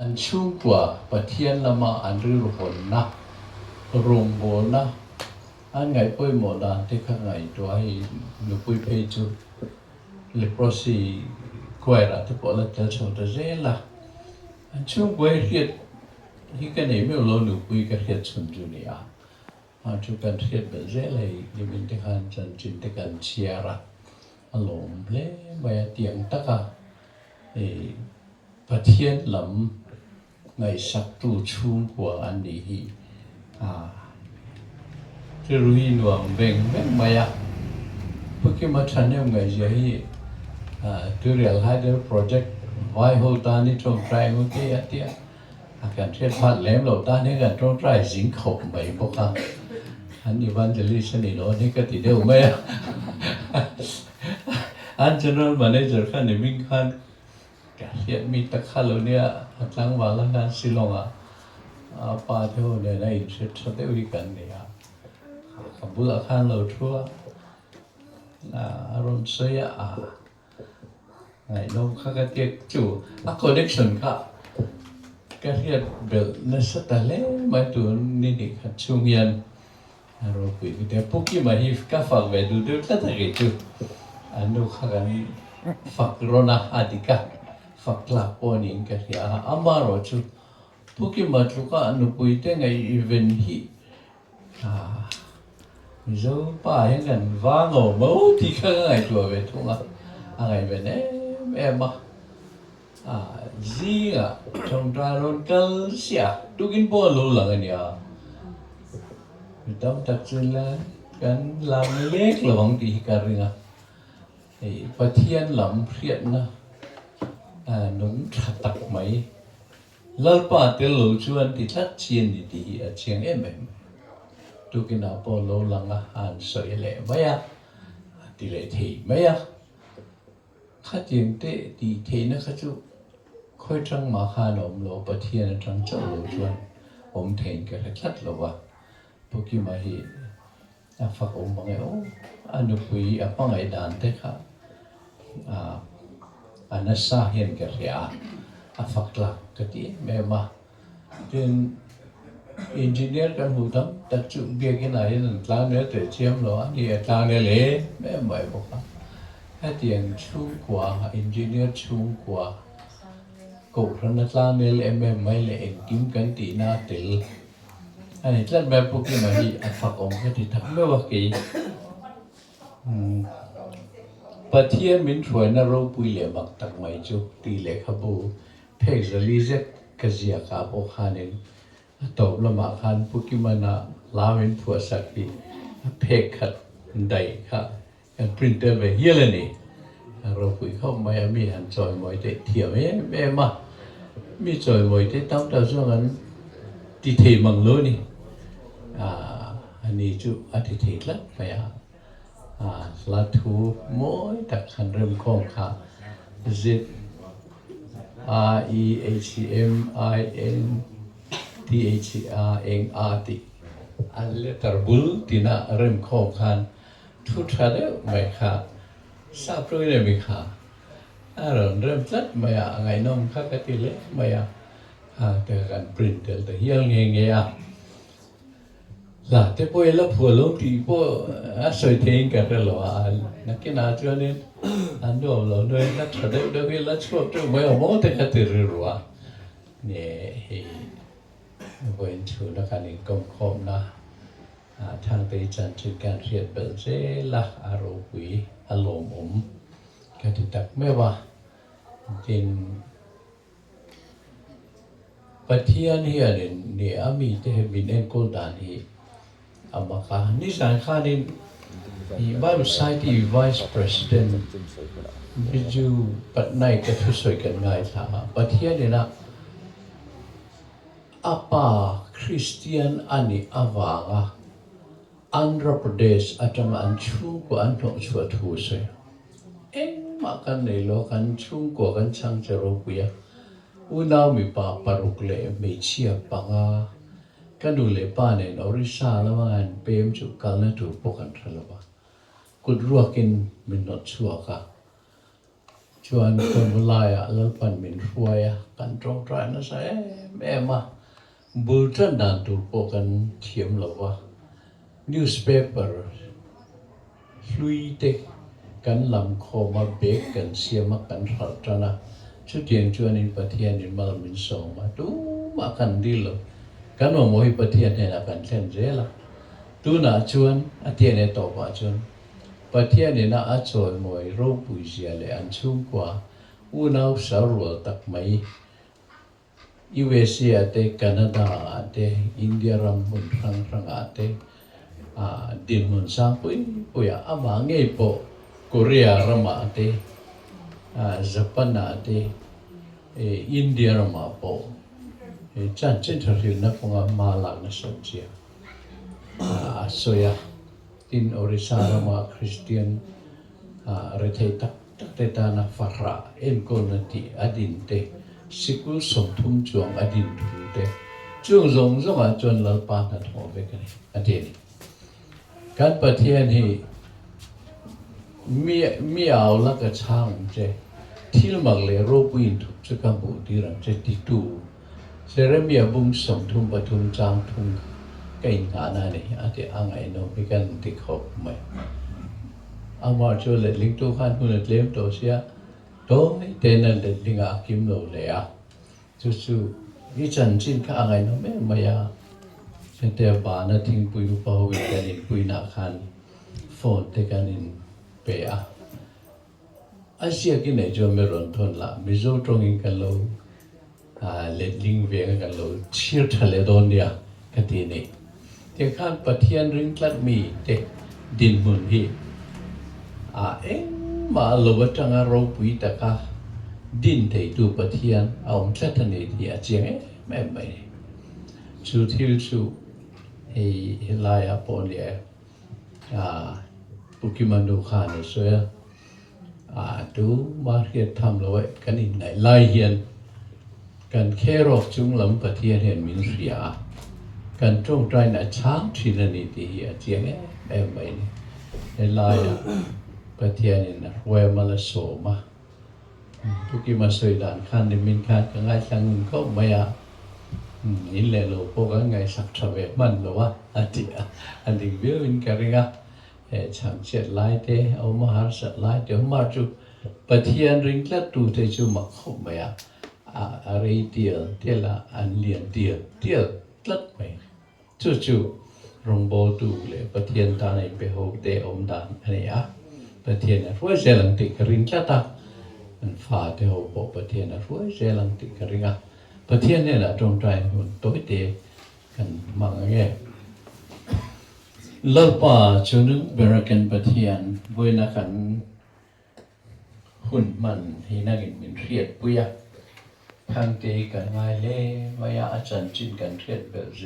อันชุ่มกว่าประเทียนละมาอันรื้อหนนะรงโบนะอันไงป่วยหมดอันที่ข้างไงตัวให้หนูป่วยเพจูเลโปรซีกวยระที่ปอละเจอชงตะเจละอันชุ่มกว่าเรียดที่กันเองไม่รู้หนูป่วยก็เรียดชนจุนี่อ่ะอันชุกันเรียดแบบเจเลยยิ่งเป็นที่กันจันจินที่กันเชียระอารมณ์เล่ใบเตียงตะกะประเทียนลำไงสักตู้ชุ่มกว่าอันนี้ที่รู้ยินว่าเบ่งมาอยากพวกที่มาทันเนี่ยไงจะให้ที่เรียลไฮเดอร์โปรเจกต์ไว้หัวตานี่ตรงใจโอเคอ่ะที่อาการเทียบพัดเล่มเราตานี่กันตรงใจสิงเขาไปพวกเขาอันนี้วันจะลิสนี่เนาะนี่ก็ติดเดียวไหมอัน general manager ขันนี่มิ่งขันเฮียมีตะขันเนี่ยหลังวันละกันสิลงป้าเท่าเนี่ยนะอินเทอร์เน็ตวิกันเนี่ยขับบุลขันเราทั่วอารมณ์เสียไงน้องข้าก็เรียกจู่คอนเนคชั่นค่ะก็เรียกเบลนั่นสัตว์เล่มาตัวนี่นี่ขัดช่วงยันเราคุยกันแต่พวกที่มาฮิฟก็ฟังไปดูดูก็ตะเกียจู่อันนู้นข้ากันฟักโรนาอดีกะฟักลาปอนิงก็เรียกอามาโรจู่พวกที่มาทุกอันนู้นคุยแต่ไงอีเวนต์ฮีมิโซป้ายังกันว่างเอาไม่ที่ข้างไงตัวเวทุกอะไรแบบนี้แม่มาziga trong tra lon kal sia tukin po lo lang niya itam taksila kan lam lek lawang ti karinga pathian lam phriat na nung thatak mai lalpa tel lo chuan ti thlat chien ti a chiang em tukin a po lo lang an soi le maya ti le thei maya kha tieng te ti thei na kha chuค่อยจังมาขานมโลปะเทียนจังเจ้าโลจวนผมเทนกันคลัดโลวะพวกที่มาฮีฝักอมบางไงโอ้อนุปุยปังไงดานเตค่ะอันนั้นสาเห็นกันเรียฝักหลักกติแม่มาเป็นอินจิเนียร์กันหูตั้งตัดจุดเบียกินอะไรนั่นกลางเนื้อเตะเชี่ยมหรอนี่กลางเนื้อเละแม่ไม่บอกให้เตียงชุ่มกว่าอินจิเนียร์ชุ่มกว่ากูรันตลาเนลไม่เล่นกิมกันตีน่าติลอันนี้จัดแบบพวกที่มาที่ฝักองค์ก็ที่ทำไม่ว่ากี่ประเทศมินช่วยน่ารู้ปุยเลี้ยบักตักไม่จุตีเล็กขบูเพกจะลิเซกกระเจียกับโอคานินตบละมาคันพวกที่มาน่าลาวินผัวสักทีเพกขัดได้ค่ะการปรินเตอร์ไปเยอะเลยนี่เราคุยเข้ามามีหันจอยมวยเตะเที่ยวแม่มามีจอยมวยเตะตั้งแต่ช่วงนั้นที่เทมังโลนี่อันนี้จุอธิเทศละไปลาทูมวยตักขันเริ่มคงค่ะ Z R E H M I N T H R N R T อันเลตรบุลที่น่าเริ่มคงคันทุกท่านไม่ค่ะทราบรู้ได้ไหมคะเริ่มจัดมาไงน้องข้าก็ติเล็กมาแต่การปรินเตอร์แต่เฮียงเงี้ยล่ะแต่พอเอล่าผัวล้มที่พอสวยเท่งกันแล้วนักกินอาจจะเนี่ยอันดูเราด้วยนักแสดงด้วยลักษณะตัวไม่เอาหมดแต่ก็ติดรัวเนี่ยวันชุนการอินกคมนะทางไปจันทร์การเรียนเปิดเจละอารมณ์วิอารมณ์ก็ติดตักไม่ว่าจริงประเทศนี้เนี่ยมีแต่บินเอ็นโกดานีอามาค่ะนี่สังขารนี่บ้านไซต์ที่ Vice President บิจูปัตนัยก็ช่วยกันง่ายท่าประเทศนี้นะอาปาคริสเตียนอันนี้อาวางอันดรประเทศอาจจะอันชูกว่าอันต้องช่วยทูเสียมากันในโลกันชุ่มกว่ากันช่างจะรู้กุยอุณามีป่าปารุกเล่ไม่เชี่ยปังกันดูเล่ป้าเนี่ยอริชาแล้วมันเปี่ยมจุกันแล้วถูกปกันทะเลวะกุดรัวกินมินนชัวค่ะ ชวนคนบุลายแล้วปันมินช่วยกันตรงใจนะใช่แม่มาบูรณาดูปกันเทียมหรอวะ newspaper ลุยเด็กกันลำคอมาเบกกันเสียมากันหัดจนะชุดเดียงชวนอินปะเทียนอินมาลมินสองมาดูมากันดีเลยกันว่าโมหิปะเทียนเนี่ยนะกันเช่นเจละดูน่าชวนอาเทียนเนี่ยต่อมาชวนปะเทียนเนี่ยนะอาจอยมวยรูปปุยเสียเลยอันชุ่มกว่าอูน่าสาวรัวตักไม่USA เตแคนาดาเตอินเดียรัมมุนรังเตดินมุนสังปุยอามาเงยปอเกาหลีรามาเตญี่ปุ่นเตอินเดียรามาปอจันทร์ที่นักฟงมาลังสัจจะโซยาทินอริสารามาคริสเตียนเรเทตักเตตานาฟาระเอ็นโกนติอดินเตสิกุลสมทุมจวงอดินทูเตจวงจงจวนลลปานัดหัวเบกันอดีตการปฏิญาณให้มีเอาลักช่างเจที่มักเลโรปุยทุกจะกังบุตรีรังเจติตูเสรมีอบุงสมทุมปทุมจางทุงกินหานานี่อาทิอ่างไอโนมีกันติขบไหมอามาช่วยเล็ดลิงตัวขันหุ่นเล็ดเลี้ยงตัวเสียโตไม่เต้นเล็ดลิงอาคิมโลเลยจู่ๆนี่ฉันจินข้าอ่างไอโนไม่มาอยาฉันเตะบานาทิ้งปุยอุปหัวกันอินปุยนักขันโฟนเตกันอินเปียอาเซียกินไอจอมเมรอนทนละมิโซตรงอินกันโลเล็ดลิงเวียงกันโลชีร์ทะเลโดนเดียกันทีนี้เด็กขันปะเทียนริงกลัดมีเด็กดินมุนฮีเอ็งมาลวัตงารอปุยตะกาดินเตยดูปะเทียนเอามทัศนีที่อาเจียงแม่ไม่ชูทิลชูลายปอนเลียปุกิมันดูขานสวยดูมาเรียนทำเลยกันอินไหนลายเฮียนกันแค่รอกจุงลำปะเทียนเห็นมินเสียกันตรงใจน่ะช้างที่นั่นนี่ที่อาเจียงแม่ไม่ในลายปะเทียนนี่นะเวมาละโสมาปุกิมาสวยด่านขันในมินขันก็ง่ายจังก็ไม่นี่แหละโลพวกง่ายสักทวีมันหรอวะอันที่เบี้ยวินกันก็ช่างเช็ดลายเตะเอามาหาสัตว์ลายเดี๋ยวมาจุปะเทียนริงกลัดดูเตจุมาขบไม่อะไรเดียวเทละอันเลียนเดียวกลัดไม่จู่ๆรงโบดูเลยปะเทียนตาในเปหกเตอมดานอันนี้ปะเทียนรวยเจลังติกริงกลัดมันฟ้าเตหกปะเทียนรวยเจลังติกริงปะเทียนเนี่ยแหละตรงใจมันตัวเตกันมังเงี้ยลลปาชุนึกเบรกันปะเทียนบุยนักันหุ่นมันให้นักอินมินเรียดปุยทางเตกันง่ายเลยมายาอาจารย์จินกันเรียดเบลเจ